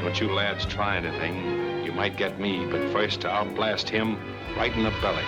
Don't you lads try anything. You might get me, but first I'll blast him right in the belly.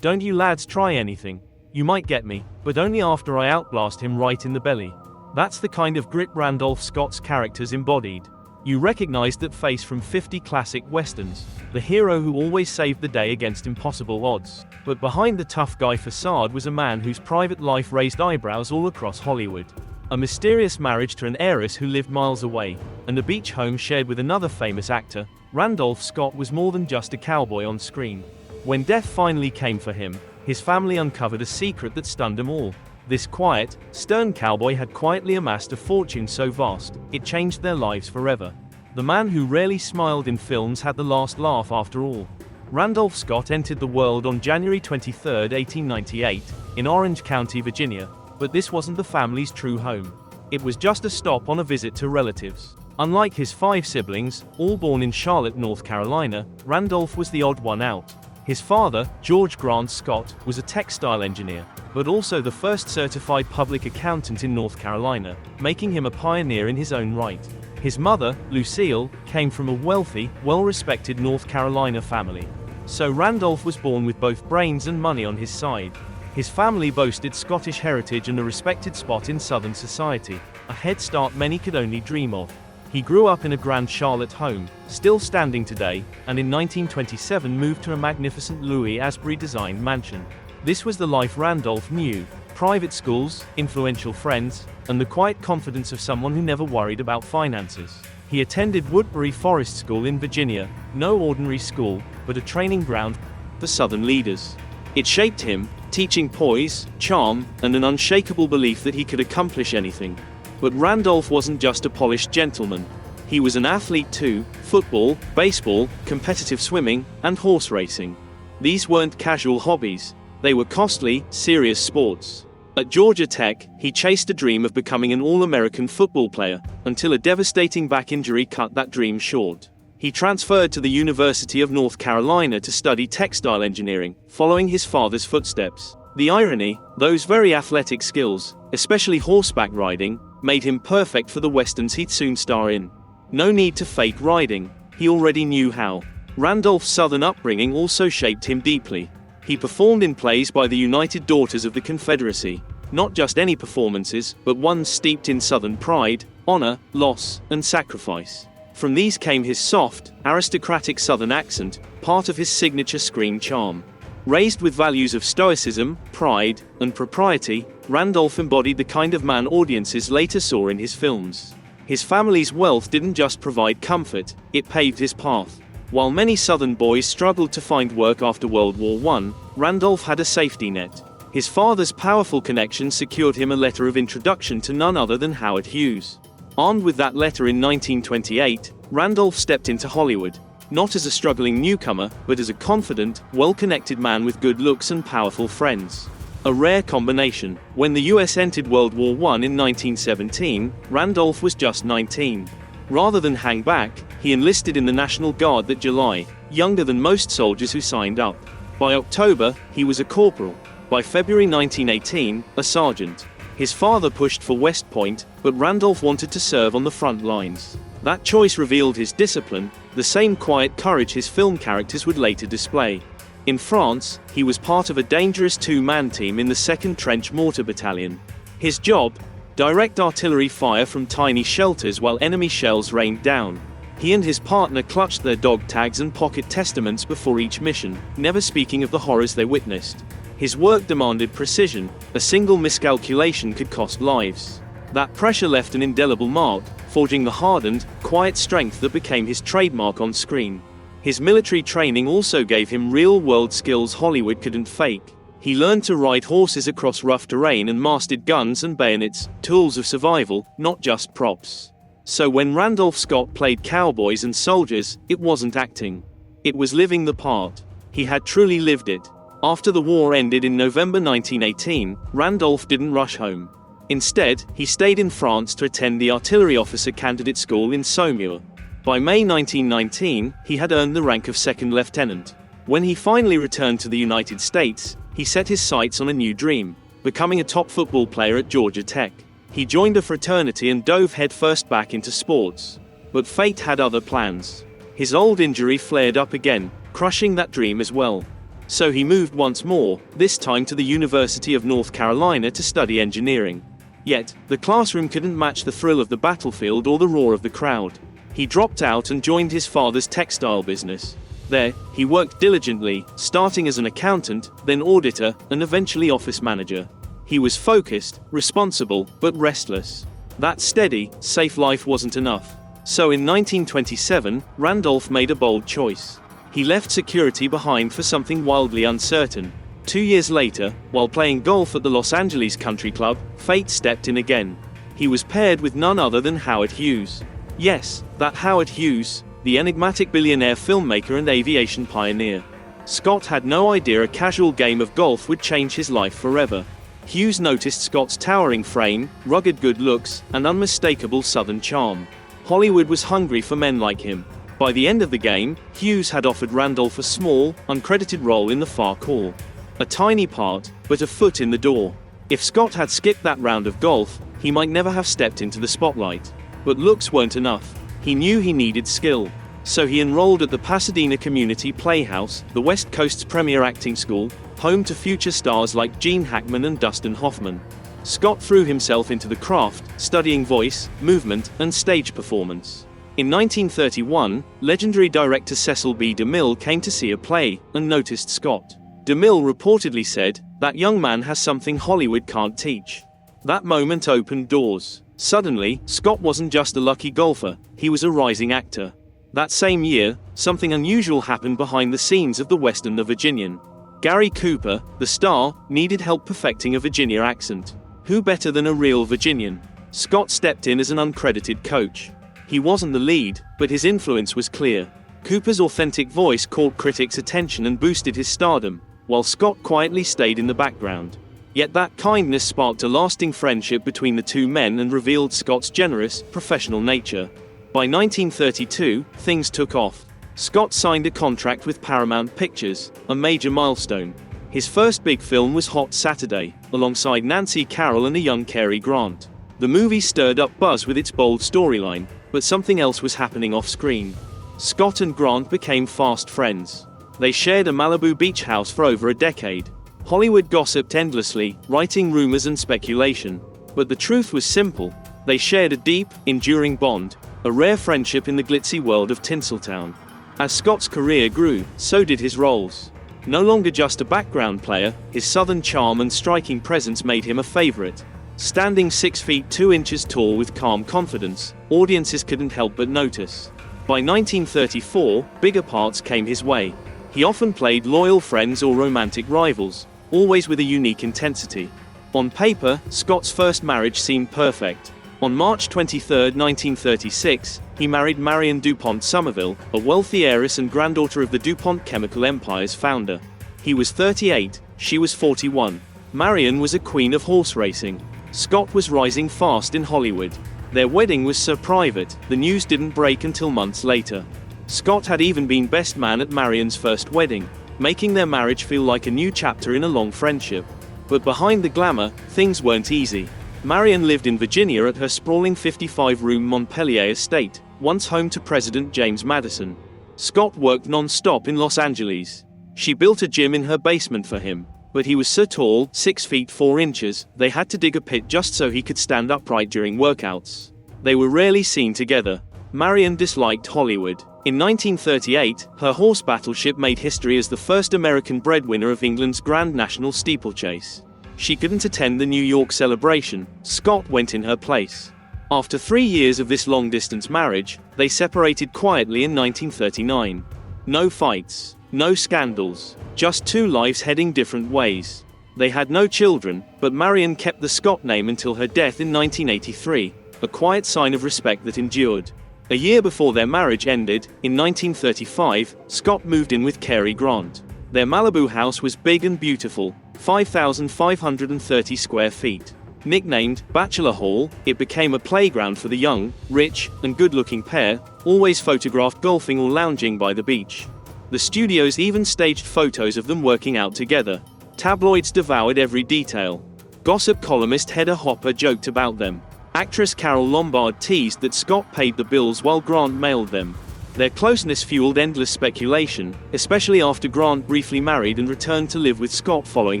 Don't you lads try anything. You might get me, but only after I outblast him right in the belly. That's the kind of grit Randolph Scott's characters embodied. You recognize that face from 50 classic westerns, the hero who always saved the day against impossible odds. But behind the tough guy facade was a man whose private life raised eyebrows all across Hollywood. A mysterious marriage to an heiress who lived miles away, and a beach home shared with another famous actor. Randolph Scott was more than just a cowboy on screen. When death finally came for him, his family uncovered a secret that stunned them all. This quiet, stern cowboy had quietly amassed a fortune so vast, it changed their lives forever. The man who rarely smiled in films had the last laugh after all. Randolph Scott entered the world on January 23, 1898, in Orange County, Virginia, but this wasn't the family's true home. It was just a stop on a visit to relatives. Unlike his 5 siblings, all born in Charlotte, North Carolina, Randolph was the odd one out. His father, George Grant Scott, was a textile engineer, but also the first certified public accountant in North Carolina, making him a pioneer in his own right. His mother, Lucille, came from a wealthy, well-respected North Carolina family. So Randolph was born with both brains and money on his side. His family boasted Scottish heritage and a respected spot in Southern society, a head start many could only dream of. He grew up in a grand Charlotte home, still standing today, and in 1927 moved to a magnificent Louis Asbury-designed mansion. This was the life Randolph knew: private schools, influential friends, and the quiet confidence of someone who never worried about finances. He attended Woodbury Forest School in Virginia, no ordinary school, but a training ground for Southern leaders. It shaped him, teaching poise, charm, and an unshakable belief that he could accomplish anything. But Randolph wasn't just a polished gentleman. He was an athlete too: football, baseball, competitive swimming, and horse racing. These weren't casual hobbies. They were costly, serious sports. At Georgia Tech, he chased a dream of becoming an All-American football player, until a devastating back injury cut that dream short. He transferred to the University of North Carolina to study textile engineering, following his father's footsteps. The irony: those very athletic skills, especially horseback riding, made him perfect for the westerns he'd soon star in. No need to fake riding. He already knew how. Randolph's Southern upbringing also shaped him deeply. He performed in plays by the United Daughters of the Confederacy. Not just any performances, but ones steeped in Southern pride, honor, loss, and sacrifice. From these came his soft, aristocratic Southern accent, part of his signature screen charm. Raised with values of stoicism, pride, and propriety, Randolph embodied the kind of man audiences later saw in his films. His family's wealth didn't just provide comfort, it paved his path. While many Southern boys struggled to find work after World War I, Randolph had a safety net. His father's powerful connection secured him a letter of introduction to none other than Howard Hughes. Armed with that letter in 1928, Randolph stepped into Hollywood, not as a struggling newcomer, but as a confident, well-connected man with good looks and powerful friends. A rare combination. When the US entered World War I in 1917, Randolph was just 19. Rather than hang back, he enlisted in the National Guard that July, younger than most soldiers who signed up. By October, he was a corporal. By February 1918, a sergeant. His father pushed for West Point, but Randolph wanted to serve on the front lines. That choice revealed his discipline, the same quiet courage his film characters would later display. In France, he was part of a dangerous 2-man team in the 2nd Trench Mortar Battalion. His job? Direct artillery fire from tiny shelters while enemy shells rained down. He and his partner clutched their dog tags and pocket testaments before each mission, never speaking of the horrors they witnessed. His work demanded precision. A single miscalculation could cost lives. That pressure left an indelible mark, forging the hardened, quiet strength that became his trademark on screen. His military training also gave him real-world skills Hollywood couldn't fake. He learned to ride horses across rough terrain and mastered guns and bayonets, tools of survival, not just props. So when Randolph Scott played cowboys and soldiers, it wasn't acting. It was living the part. He had truly lived it. After the war ended in November 1918, Randolph didn't rush home. Instead, he stayed in France to attend the artillery officer candidate school in Saumur. By May 1919, he had earned the rank of 2nd lieutenant. When he finally returned to the United States, he set his sights on a new dream: becoming a top football player at Georgia Tech. He joined a fraternity and dove headfirst back into sports. But fate had other plans. His old injury flared up again, crushing that dream as well. So he moved once more, this time to the University of North Carolina to study engineering. Yet, the classroom couldn't match the thrill of the battlefield or the roar of the crowd. He dropped out and joined his father's textile business. There, he worked diligently, starting as an accountant, then auditor, and eventually office manager. He was focused, responsible, but restless. That steady, safe life wasn't enough. So in 1927, Randolph made a bold choice. He left security behind for something wildly uncertain. 2 years later, while playing golf at the Los Angeles Country Club, fate stepped in again. He was paired with none other than Howard Hughes. Yes, that Howard Hughes, the enigmatic billionaire filmmaker and aviation pioneer. Scott had no idea a casual game of golf would change his life forever. Hughes noticed Scott's towering frame, rugged good looks, and unmistakable southern charm. Hollywood was hungry for men like him. By the end of the game, Hughes had offered Randolph a small, uncredited role in the far call. A tiny part, but a foot in the door. If Scott had skipped that round of golf, he might never have stepped into the spotlight. But looks weren't enough. He knew he needed skill. So he enrolled at the Pasadena Community Playhouse, the West Coast's premier acting school, home to future stars like Gene Hackman and Dustin Hoffman. Scott threw himself into the craft, studying voice, movement, and stage performance. In 1931, legendary director Cecil B. DeMille came to see a play, and noticed Scott. DeMille reportedly said, "That young man has something Hollywood can't teach." That moment opened doors. Suddenly, Scott wasn't just a lucky golfer, he was a rising actor. That same year, something unusual happened behind the scenes of the Western The Virginian. Gary Cooper, the star, needed help perfecting a Virginia accent. Who better than a real Virginian? Scott stepped in as an uncredited coach. He wasn't the lead, but his influence was clear. Cooper's authentic voice caught critics' attention and boosted his stardom, while Scott quietly stayed in the background. Yet that kindness sparked a lasting friendship between the two men and revealed Scott's generous, professional nature. By 1932, things took off. Scott signed a contract with Paramount Pictures, a major milestone. His first big film was Hot Saturday, alongside Nancy Carroll and a young Cary Grant. The movie stirred up buzz with its bold storyline, but something else was happening off-screen. Scott and Grant became fast friends. They shared a Malibu beach house for over a decade. Hollywood gossiped endlessly, writing rumors and speculation. But the truth was simple. They shared a deep, enduring bond, a rare friendship in the glitzy world of Tinseltown. As Scott's career grew, so did his roles. No longer just a background player, his southern charm and striking presence made him a favorite. Standing 6 feet 2 inches tall with calm confidence, audiences couldn't help but notice. By 1934, bigger parts came his way. He often played loyal friends or romantic rivals, always with a unique intensity. On paper, Scott's first marriage seemed perfect. On March 23, 1936, he married Marion DuPont Somerville, a wealthy heiress and granddaughter of the DuPont Chemical Empire's founder. He was 38, she was 41. Marion was a queen of horse racing. Scott was rising fast in Hollywood. Their wedding was so private, the news didn't break until months later. Scott had even been best man at Marion's first wedding, making their marriage feel like a new chapter in a long friendship. But behind the glamour, things weren't easy. Marion lived in Virginia at her sprawling 55-room Montpelier estate, once home to President James Madison. Scott worked non-stop in Los Angeles. She built a gym in her basement for him, but he was so tall, 6 feet 4 inches, they had to dig a pit just so he could stand upright during workouts. They were rarely seen together. Marion disliked Hollywood. In 1938, her horse battleship made history as the first American breadwinner of England's Grand National Steeplechase. She couldn't attend the New York celebration. Scott went in her place. After 3 years of this long-distance marriage, they separated quietly in 1939. No fights, no scandals, just two lives heading different ways. They had no children, but Marion kept the Scott name until her death in 1983, a quiet sign of respect that endured. A year before their marriage ended, in 1935, Scott moved in with Cary Grant. Their Malibu house was big and beautiful, 5,530 square feet. Nicknamed Bachelor Hall, it became a playground for the young, rich, and good-looking pair, always photographed golfing or lounging by the beach. The studios even staged photos of them working out together. Tabloids devoured every detail. Gossip columnist Hedda Hopper joked about them. Actress Carole Lombard teased that Scott paid the bills while Grant mailed them. Their closeness fueled endless speculation, especially after Grant briefly married and returned to live with Scott following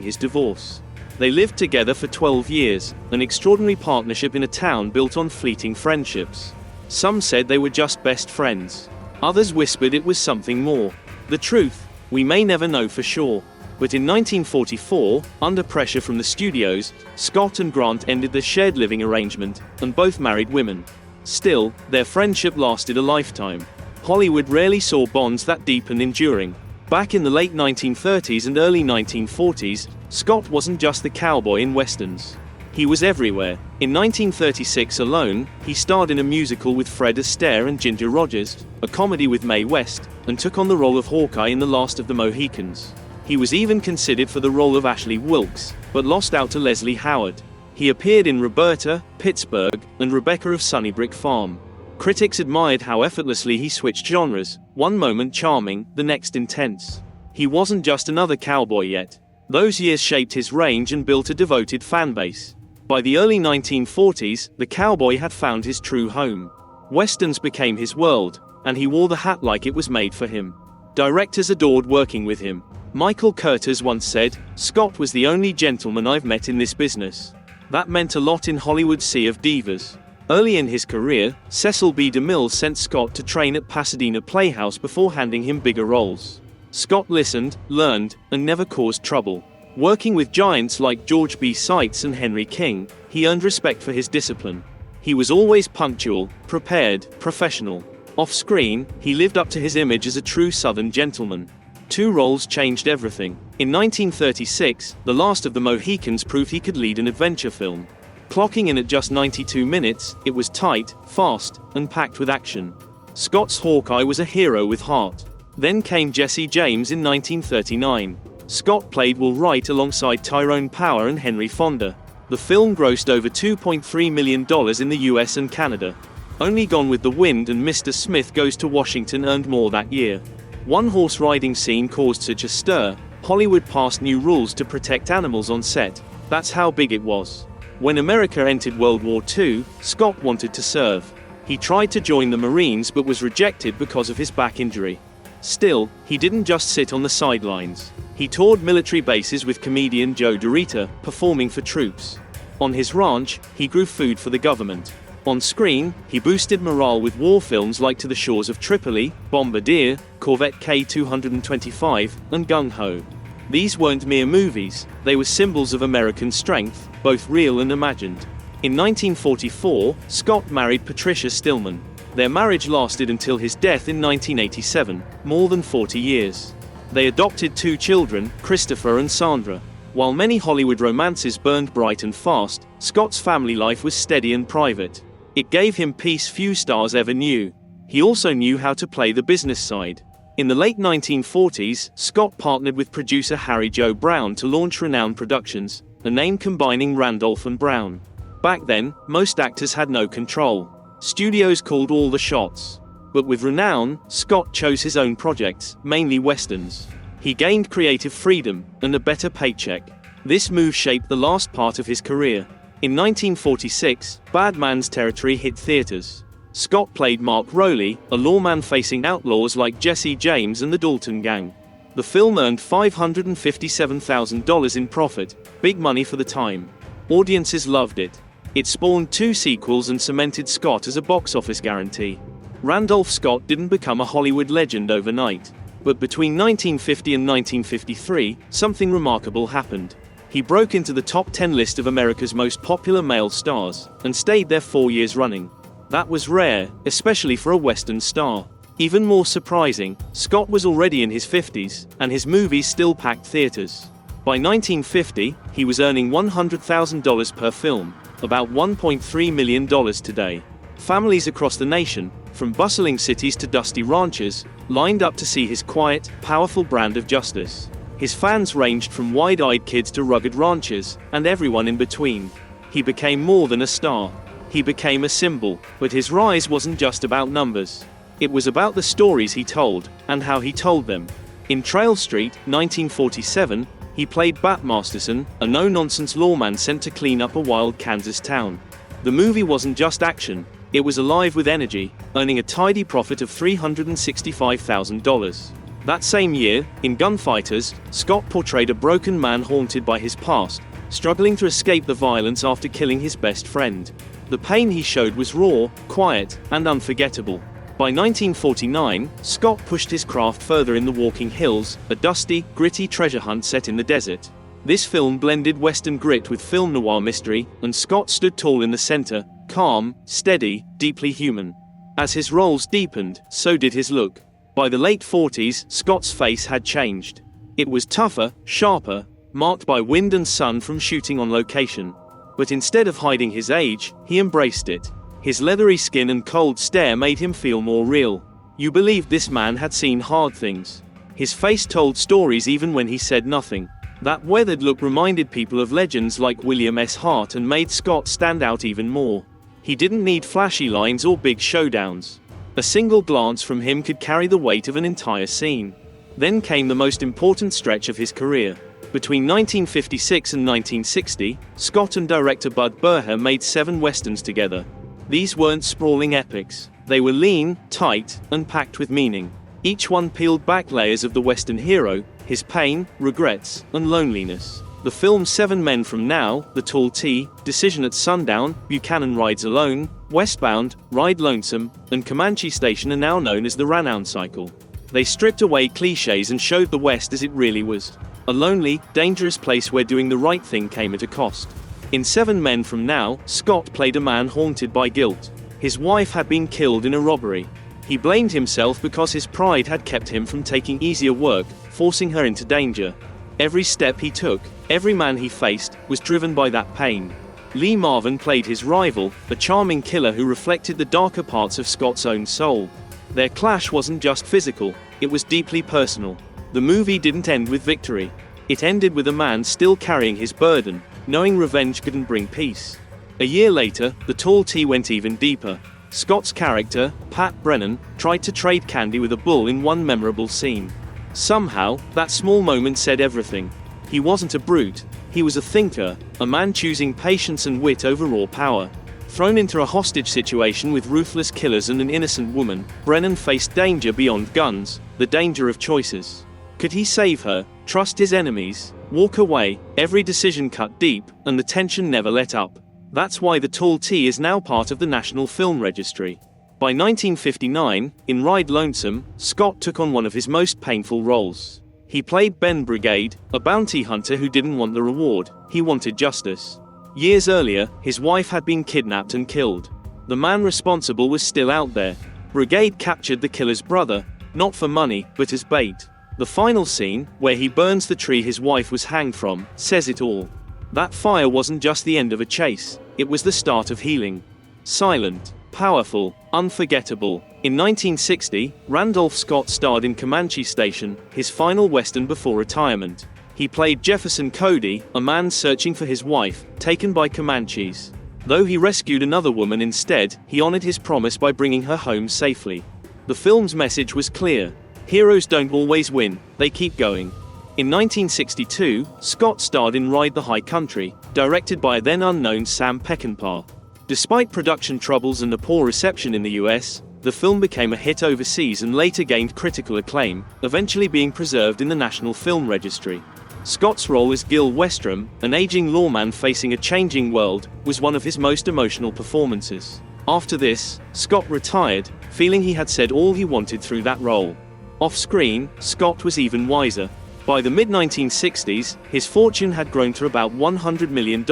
his divorce. They lived together for 12 years, an extraordinary partnership in a town built on fleeting friendships. Some said they were just best friends. Others whispered it was something more. The truth, we may never know for sure. But in 1944, under pressure from the studios, Scott and Grant ended their shared living arrangement, and both married women. Still, their friendship lasted a lifetime. Hollywood rarely saw bonds that deep and enduring. Back in the late 1930s and early 1940s, Scott wasn't just the cowboy in westerns. He was everywhere. In 1936 alone, he starred in a musical with Fred Astaire and Ginger Rogers, a comedy with Mae West, and took on the role of Hawkeye in The Last of the Mohicans. He was even considered for the role of Ashley Wilkes, but lost out to Leslie Howard. He appeared in Roberta, Pittsburgh, and Rebecca of Sunnybrook Farm. Critics admired how effortlessly he switched genres, one moment charming, the next intense. He wasn't just another cowboy yet. Those years shaped his range and built a devoted fanbase. By the early 1940s, the cowboy had found his true home. Westerns became his world, and he wore the hat like it was made for him. Directors adored working with him. Michael Curtiz once said, "Scott was the only gentleman I've met in this business." That meant a lot in Hollywood's sea of divas. Early in his career, Cecil B. DeMille sent Scott to train at Pasadena Playhouse before handing him bigger roles. Scott listened, learned, and never caused trouble. Working with giants like George B. Seitz and Henry King, he earned respect for his discipline. He was always punctual, prepared, professional. Off-screen, he lived up to his image as a true Southern gentleman. Two roles changed everything. In 1936, The Last of the Mohicans proved he could lead an adventure film. Clocking in at just 92 minutes, it was tight, fast, and packed with action. Scott's Hawkeye was a hero with heart. Then came Jesse James in 1939. Scott played Will Wright alongside Tyrone Power and Henry Fonda. The film grossed over $2.3 million in the US and Canada. Only Gone with the Wind and Mr. Smith Goes to Washington earned more that year. One horse riding scene caused such a stir, Hollywood passed new rules to protect animals on set. That's how big it was. When America entered World War II, Scott wanted to serve. He tried to join the Marines but was rejected because of his back injury. Still, he didn't just sit on the sidelines. He toured military bases with comedian Joe DeRita, performing for troops. On his ranch, he grew food for the government. On screen, he boosted morale with war films like To the Shores of Tripoli, Bombardier, Corvette K-225, and Gung Ho. These weren't mere movies, they were symbols of American strength, both real and imagined. In 1944, Scott married Patricia Stillman. Their marriage lasted until his death in 1987, more than 40 years. They adopted 2 children, Christopher and Sandra. While many Hollywood romances burned bright and fast, Scott's family life was steady and private. It gave him peace few stars ever knew. He also knew how to play the business side. In the late 1940s, Scott partnered with producer Harry Joe Brown to launch Ranown Productions, a name combining Randolph and Brown. Back then, most actors had no control. Studios called all the shots. But with Ranown, Scott chose his own projects, mainly westerns. He gained creative freedom and a better paycheck. This move shaped the last part of his career. In 1946, Bad Man's Territory hit theaters. Scott played Mark Rowley, a lawman facing outlaws like Jesse James and the Dalton Gang. The film earned $557,000 in profit, big money for the time. Audiences loved it. It spawned 2 sequels and cemented Scott as a box office guarantee. Randolph Scott didn't become a Hollywood legend overnight. But between 1950 and 1953, something remarkable happened. He broke into the top 10 list of America's most popular male stars, and stayed there 4 years running. That was rare, especially for a Western star. Even more surprising, Scott was already in his 50s, and his movies still packed theaters. By 1950, he was earning $100,000 per film, about $1.3 million today. Families across the nation, from bustling cities to dusty ranches, lined up to see his quiet, powerful brand of justice. His fans ranged from wide-eyed kids to rugged ranchers, and everyone in between. He became more than a star. He became a symbol, but his rise wasn't just about numbers. It was about the stories he told, and how he told them. In Trail Street, 1947, he played Bat Masterson, a no-nonsense lawman sent to clean up a wild Kansas town. The movie wasn't just action, it was alive with energy, earning a tidy profit of $365,000. That same year, in Gunfighters, Scott portrayed a broken man haunted by his past, struggling to escape the violence after killing his best friend. The pain he showed was raw, quiet, and unforgettable. By 1949, Scott pushed his craft further in The Walking Hills, a dusty, gritty treasure hunt set in the desert. This film blended Western grit with film noir mystery, and Scott stood tall in the center, calm, steady, deeply human. As his roles deepened, so did his look. By the late 40s, Scott's face had changed. It was tougher, sharper, marked by wind and sun from shooting on location. But instead of hiding his age, he embraced it. His leathery skin and cold stare made him feel more real. You believed this man had seen hard things. His face told stories even when he said nothing. That weathered look reminded people of legends like William S. Hart and made Scott stand out even more. He didn't need flashy lines or big showdowns. A single glance from him could carry the weight of an entire scene. Then came the most important stretch of his career. Between 1956 and 1960, Scott and director Bud Burher made 7 westerns together. These weren't sprawling epics. They were lean, tight, and packed with meaning. Each one peeled back layers of the Western hero, his pain, regrets, and loneliness. The films 7 Men From Now, The Tall T, Decision at Sundown, Buchanan Rides Alone, Westbound, Ride Lonesome, and Comanche Station are now known as the Ranown Cycle. They stripped away cliches and showed the West as it really was. A lonely, dangerous place where doing the right thing came at a cost. In 7 Men From Now, Scott played a man haunted by guilt. His wife had been killed in a robbery. He blamed himself because his pride had kept him from taking easier work, forcing her into danger. Every step he took, every man he faced, was driven by that pain. Lee Marvin played his rival, a charming killer who reflected the darker parts of Scott's own soul. Their clash wasn't just physical, it was deeply personal. The movie didn't end with victory. It ended with a man still carrying his burden, knowing revenge couldn't bring peace. A year later, The Tall T went even deeper. Scott's character, Pat Brennan, tried to trade candy with a bull in one memorable scene. Somehow, that small moment said everything. He wasn't a brute, he was a thinker, a man choosing patience and wit over raw power. Thrown into a hostage situation with ruthless killers and an innocent woman, Brennan faced danger beyond guns, the danger of choices. Could he save her, trust his enemies, walk away? Every decision cut deep, and the tension never let up. That's why The Tall T is now part of the National Film Registry. By 1959, in Ride Lonesome, Scott took on one of his most painful roles. He played Ben Brigade, a bounty hunter who didn't want the reward, he wanted justice. Years earlier, his wife had been kidnapped and killed. The man responsible was still out there. Brigade captured the killer's brother, not for money, but as bait. The final scene, where he burns the tree his wife was hanged from, says it all. That fire wasn't just the end of a chase, it was the start of healing. Silent, powerful, unforgettable. In 1960, Randolph Scott starred in Comanche Station, his final western before retirement. He played Jefferson Cody, a man searching for his wife, taken by Comanches. Though he rescued another woman instead, he honored his promise by bringing her home safely. The film's message was clear. Heroes don't always win, they keep going. In 1962, Scott starred in Ride the High Country, directed by a then unknown Sam Peckinpah. Despite production troubles and a poor reception in the US, the film became a hit overseas and later gained critical acclaim, eventually being preserved in the National Film Registry. Scott's role as Gil Westrom, an aging lawman facing a changing world, was one of his most emotional performances. After this, Scott retired, feeling he had said all he wanted through that role. Off-screen, Scott was even wiser. By the mid-1960s, his fortune had grown to about $100 million,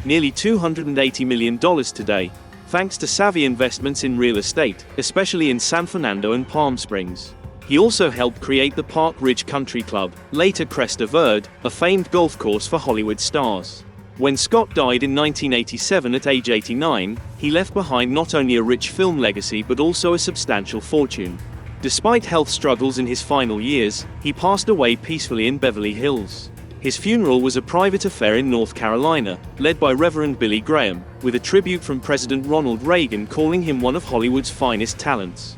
nearly $280 million today, thanks to savvy investments in real estate, especially in San Fernando and Palm Springs. He also helped create the Park Ridge Country Club, later Cresta Verde, a famed golf course for Hollywood stars. When Scott died in 1987 at age 89, he left behind not only a rich film legacy but also a substantial fortune. Despite health struggles in his final years, he passed away peacefully in Beverly Hills. His funeral was a private affair in North Carolina, led by Reverend Billy Graham, with a tribute from President Ronald Reagan calling him one of Hollywood's finest talents.